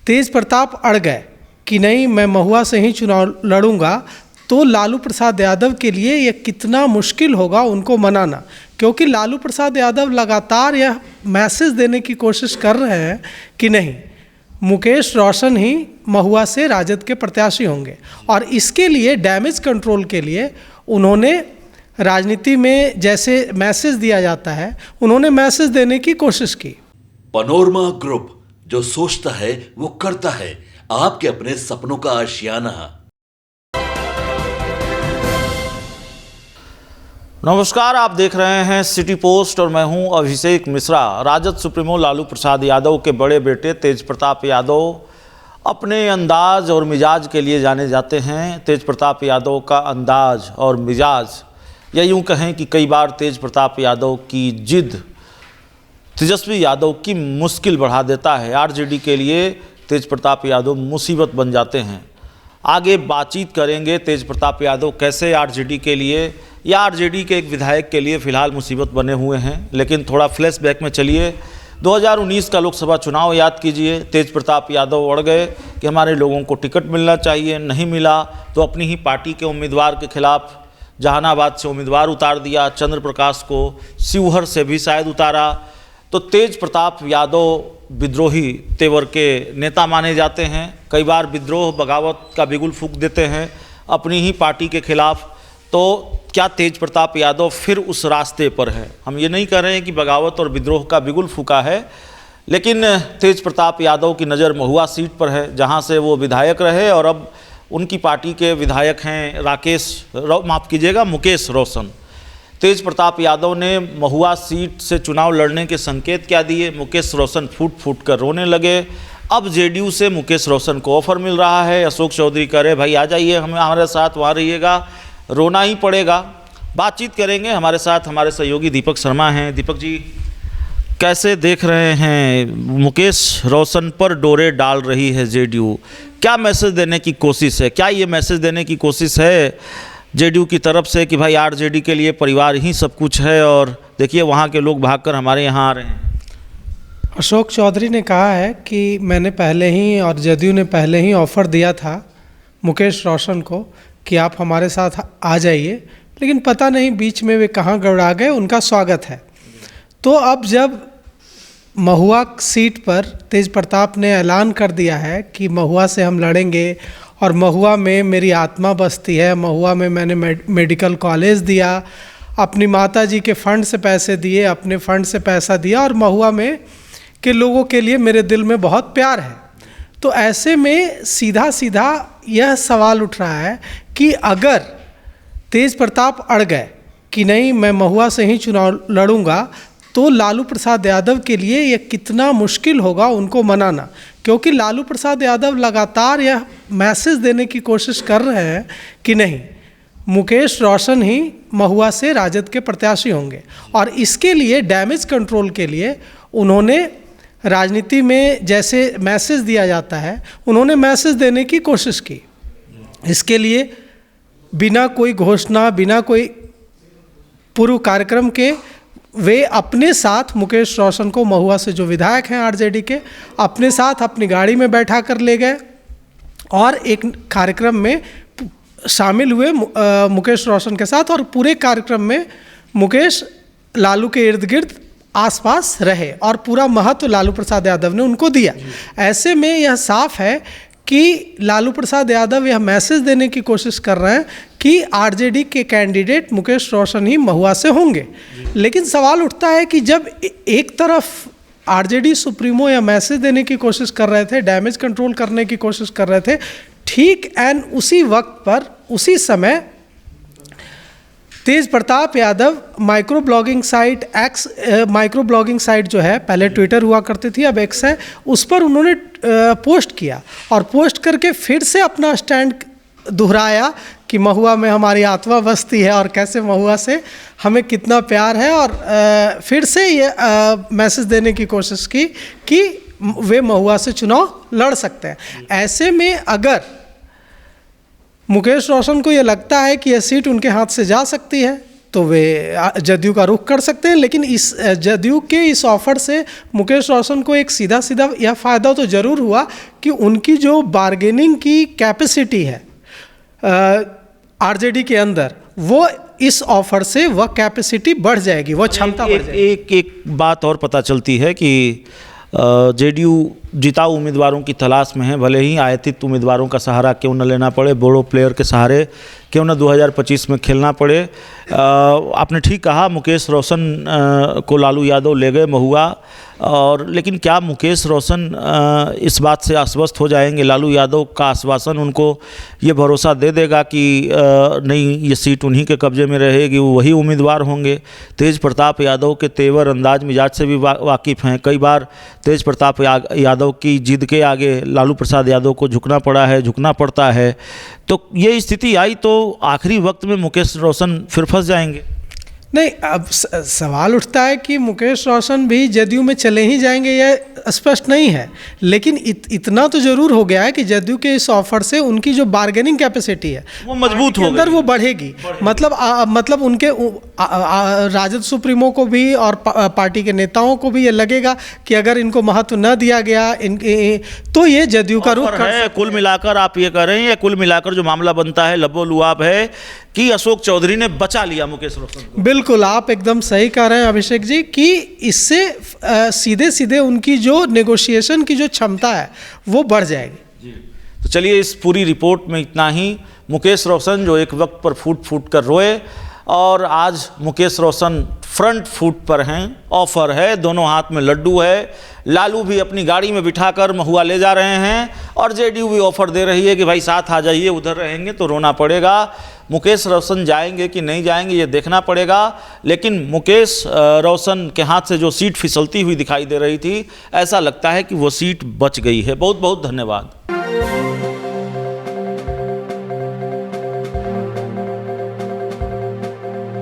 तेज प्रताप अड़ गए कि नहीं मैं महुआ से ही चुनाव लड़ूंगा, तो लालू प्रसाद यादव के लिए ये कितना मुश्किल होगा उनको मनाना, क्योंकि लालू प्रसाद यादव लगातार यह मैसेज देने की कोशिश कर रहे हैं कि नहीं मुकेश रोशन ही महुआ से राजद के प्रत्याशी होंगे। और इसके लिए डैमेज कंट्रोल के लिए उन्होंने राजनीति में जैसे मैसेज दिया जाता है, उन्होंने मैसेज देने की कोशिश की। पनोरमा ग्रुप, जो सोचता है वो करता है, आपके अपने सपनों का आशियाना। नमस्कार, आप देख रहे हैं सिटी पोस्ट और मैं हूं अभिषेक मिश्रा। राजद सुप्रीमो लालू प्रसाद यादव के बड़े बेटे तेज प्रताप यादव अपने अंदाज और मिजाज के लिए जाने जाते हैं। तेज प्रताप यादव का अंदाज और मिजाज, या यूं कहें कि कई बार तेज प्रताप यादव की जिद तेजस्वी यादव की मुश्किल बढ़ा देता है। आरजेडी के लिए तेज प्रताप यादव मुसीबत बन जाते हैं। आगे बातचीत करेंगे तेज प्रताप यादव कैसे आरजेडी के लिए या आरजेडी के एक विधायक के लिए फ़िलहाल मुसीबत बने हुए हैं। लेकिन थोड़ा फ्लैशबैक में चलिए, 2019 का लोकसभा चुनाव याद कीजिए। तेज प्रताप यादव अड़ गए कि हमारे लोगों को टिकट मिलना चाहिए, नहीं मिला तो अपनी ही पार्टी के उम्मीदवार के खिलाफ जहानाबाद से उम्मीदवार उतार दिया, चंद्र प्रकाश को शिवहर से भी शायद उतारा। तो तेज प्रताप यादव विद्रोही तेवर के नेता माने जाते हैं। कई बार विद्रोह बगावत का बिगुल फूंक देते हैं अपनी ही पार्टी के खिलाफ। तो क्या तेज प्रताप यादव फिर उस रास्ते पर है? हम ये नहीं कह रहे हैं कि बगावत और विद्रोह का बिगुल फूंका है, लेकिन तेज प्रताप यादव की नज़र महुआ सीट पर है, जहाँ से वो विधायक रहे और अब उनकी पार्टी के विधायक हैं मुकेश रोशन। तेज प्रताप यादव ने महुआ सीट से चुनाव लड़ने के संकेत क्या दिए? मुकेश रोशन फूट फूट कर रोने लगे। अब जेडीयू से मुकेश रोशन को ऑफर मिल रहा है। अशोक चौधरी कह रहे भाई आ जाइए हमारे साथ, वहाँ रहिएगा, रोना ही पड़ेगा। बातचीत करेंगे, हमारे साथ हमारे सहयोगी दीपक शर्मा हैं। दीपक जी, कैसे देख रहे हैं मुकेश रोशन पर डोरे डाल रही है जेडीयू? क्या मैसेज देने की कोशिश है? क्या ये मैसेज देने की कोशिश है जेडीयू की तरफ से कि भाई आरजेडी के लिए परिवार ही सब कुछ है और देखिए वहाँ के लोग भागकर हमारे यहाँ आ रहे हैं? अशोक चौधरी ने कहा है कि मैंने पहले ही और जदयू ने पहले ही ऑफ़र दिया था मुकेश रोशन को कि आप हमारे साथ आ जाइए, लेकिन पता नहीं बीच में वे कहाँ गड़बड़ा गए। उनका स्वागत है। तो अब जब महुआ सीट पर तेज प्रताप ने ऐलान कर दिया है कि महुआ से हम लड़ेंगे और महुआ में मेरी आत्मा बसती है, महुआ में मैंने मेडिकल कॉलेज दिया, अपनी माता जी के फंड से पैसे दिए, अपने फंड से पैसा दिया और महुआ में के लोगों के लिए मेरे दिल में बहुत प्यार है। तो ऐसे में सीधा सीधा यह सवाल उठ रहा है कि अगर तेज प्रताप अड़ गए कि नहीं मैं महुआ से ही चुनाव लड़ूंगा, तो लालू प्रसाद यादव के लिए ये कितना मुश्किल होगा उनको मनाना, क्योंकि लालू प्रसाद यादव लगातार यह मैसेज देने की कोशिश कर रहे हैं कि नहीं मुकेश रोशन ही महुआ से राजद के प्रत्याशी होंगे। और इसके लिए डैमेज कंट्रोल के लिए उन्होंने राजनीति में जैसे मैसेज दिया जाता है, उन्होंने मैसेज देने की कोशिश की। इसके लिए बिना कोई घोषणा, बिना कोई पूर्व कार्यक्रम के वे अपने साथ मुकेश रोशन को, महुआ से जो विधायक हैं आरजेडी के, अपने साथ अपनी गाड़ी में बैठा कर ले गए और एक कार्यक्रम में शामिल हुए मुकेश रोशन के साथ। और पूरे कार्यक्रम में मुकेश लालू के इर्द गिर्द आसपास रहे और पूरा महत्व लालू प्रसाद यादव ने उनको दिया। ऐसे में यह साफ है कि लालू प्रसाद यादव यह मैसेज देने की कोशिश कर रहे हैं कि आरजेडी के कैंडिडेट मुकेश रोशन ही महुआ से होंगे। लेकिन सवाल उठता है कि जब एक तरफ आरजेडी सुप्रीमो यह मैसेज देने की कोशिश कर रहे थे, डैमेज कंट्रोल करने की कोशिश कर रहे थे, ठीक एंड उसी वक्त पर उसी समय Tej Pratap Yadav micro blogging site जो है, पहले ट्विटर हुआ करती थी अब एक्स है, उस पर उन्होंने पोस्ट किया और पोस्ट करके फिर से अपना स्टैंड दोहराया कि महुआ में हमारी आत्मा बसती है और कैसे महुआ से हमें कितना प्यार है। और फिर से ये मैसेज देने की कोशिश की कि वे महुआ से चुनाव लड़ सकते हैं। ऐसे में अगर मुकेश रोशन को ये लगता है कि यह सीट उनके हाथ से जा सकती है, तो वे जदयू का रुख कर सकते हैं। लेकिन इस जदयू के इस ऑफर से मुकेश रोशन को एक सीधा सीधा यह फ़ायदा तो ज़रूर हुआ कि उनकी जो बार्गेनिंग की कैपेसिटी है आरजेडी के अंदर, वो इस ऑफर से वह कैपेसिटी बढ़ जाएगी, वह क्षमता बढ़ जाएगी। एक बात और पता चलती है कि जेडीयू जिताऊ उम्मीदवारों की तलाश में है, भले ही आयतित उम्मीदवारों का सहारा क्यों न लेना पड़े, बोड़ो प्लेयर के सहारे क्यों न 2025 में खेलना पड़े। आपने ठीक कहा, मुकेश रोशन को लालू यादव ले गए महुआ, और लेकिन क्या मुकेश रोशन इस बात से आश्वस्त हो जाएंगे? लालू यादव का आश्वासन उनको ये भरोसा दे देगा कि नहीं, ये सीट उन्हीं के कब्जे में रहेगी, वो वही उम्मीदवार होंगे। तेज प्रताप यादव के तेवर, अंदाज, मिजाज से भी वाकिफ़ हैं। कई बार तेज प्रताप यादव की जिद के आगे लालू प्रसाद यादव को झुकना पड़ा है, झुकना पड़ता है। तो ये स्थिति आई तो आखिरी वक्त में मुकेश रोशन फिर फंस जाएंगे? नहीं, अब सवाल उठता है कि मुकेश रोशन भी जदयू में चले ही जाएंगे, यह स्पष्ट नहीं है। लेकिन इतना तो जरूर हो गया है कि जदयू के इस ऑफर से उनकी जो बार्गेनिंग कैपेसिटी है वो मजबूत हो गई, अंदर वो बढ़ेगी। मतलब उनके राजद सुप्रीमो को भी और पार्टी के नेताओं को भी ये लगेगा कि अगर इनको महत्व न दिया गया तो ये जदयू का रुख है। कुल मिलाकर आप ये कह रहे हैं, कुल मिलाकर जो मामला बनता है लबो लुआब है कि अशोक चौधरी ने बचा लिया मुकेश रोशन को। बिल्कुल, आप एकदम सही कह रहे हैं अभिषेक जी कि इससे सीधे सीधे उनकी जो नेगोशिएशन की जो क्षमता है वो बढ़ जाएगी। जी, तो चलिए इस पूरी रिपोर्ट में इतना ही। मुकेश रोशन जो एक वक्त पर फूट फूट कर रोए, और आज मुकेश रोशन फ्रंट फुट पर हैं। ऑफर है, दोनों हाथ में लड्डू है। लालू भी अपनी गाड़ी में बिठाकर महुआ ले जा रहे हैं, और जेडीयू भी ऑफर दे रही है कि भाई साथ आ जाइए, उधर रहेंगे तो रोना पड़ेगा। मुकेश रोशन जाएंगे कि नहीं जाएंगे ये देखना पड़ेगा। लेकिन मुकेश रोशन के हाथ से जो सीट फिसलती हुई दिखाई दे रही थी, ऐसा लगता है कि वो सीट बच गई है। बहुत बहुत धन्यवाद।